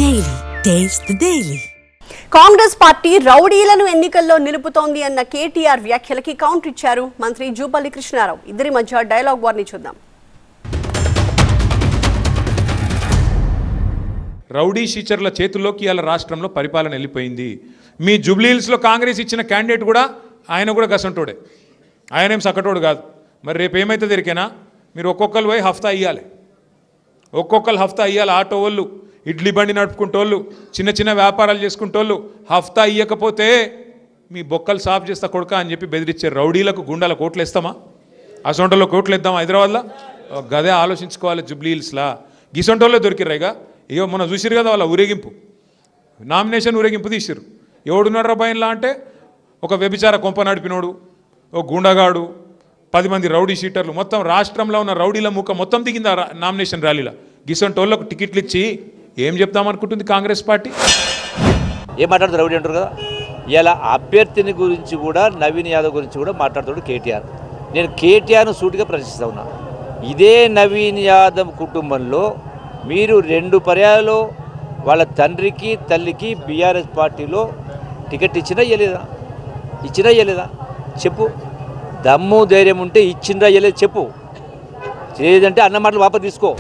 Daily. Taste the Daily. Congress party రౌడీలను ఎన్నికల్లో నిలుపుతోంది అన్న కేటీఆర్ వ్యాఖ్యలకి కౌంటర్ ఇచ్చారు మంత్రి జూపల్లి కృష్ణారావు. ఇద్దరి మధ్య డైలాగ్ వార్ని చూద్దాం. రౌడీ షీచర్ల చేతుల్లోకి ఇవాళ రాష్ట్రంలో పరిపాలన వెళ్ళిపోయింది. మీ జూబ్లీహిల్స్లో కాంగ్రెస్ ఇచ్చిన క్యాండిడేట్ కూడా ఆయన కూడా గసంటోడే, ఆయనేం సకటోడు కాదు. మరి రేపు ఏమైతుంది ఎరికేనా, మీరు ఒక్కొక్కరు పోయి హఫ్తా ఇవ్వాలి, ఒక్కొక్కరు హఫ్తా ఇవ్వాలి. ఆటో వాళ్ళు, ఇడ్లీ బండి నడుపుకుంటోళ్ళు, చిన్న చిన్న వ్యాపారాలు చేసుకుంటోళ్ళు హఫ్తా ఇవ్వకపోతే మీ బొక్కలు సాఫ్ చేస్తా కొడుక అని చెప్పి బెదిరించారు. రౌడీలకు గుండాల కోట్లు వేస్తామా, అసొంటోళ్ళు కోట్లు వేద్దాం హైదరాబాద్లో? గదే ఆలోచించుకోవాలి. జూబ్లీహిల్స్లా గిసొంటోళ్ళే దొరికిర్రాయిగా. ఇగో మొన్న చూసిరు కదా వాళ్ళ ఊరేగింపు, నామినేషన్ ఊరేగింపు తీసిరు. ఎవడున్నాడు రాబాయిన్లా అంటే ఒక వ్యభిచార కొంప నడిపినోడు, ఓ గుండగాడు, 10 మంది రౌడీ షీటర్లు, మొత్తం రాష్ట్రంలో ఉన్న రౌడీల ముఖ మొత్తం దిగింది ఆ నామినేషన్ ర్యాలీలో. గిసొంటోళ్ళకు టికెట్లు ఇచ్చి ఏం చెప్తామనుకుంటుంది కాంగ్రెస్ పార్టీ? ఏం మాట్లాడుతారు రౌడీ అంటారు కదా. ఇలా అభ్యర్థిని గురించి కూడా, నవీన్ యాదవ్ గురించి కూడా మాట్లాడుతాడు కేటీఆర్. నేను కేటీఆర్ను సూటిగా ప్రశ్నిస్తా ఉన్నా. ఇదే నవీన్ యాదవ్ కుటుంబంలో మీరు 2 పర్యాయాలు వాళ్ళ తండ్రికి తల్లికి బీఆర్ఎస్ పార్టీలో టికెట్ ఇచ్చినా ఇవ్వలేదా చెప్పు. దమ్ము ధైర్యం ఉంటే ఇచ్చిండ్రా ఇవ్వలేదు చెప్పు. లేదంటే అన్న మాటలు వాపసు తీసుకో.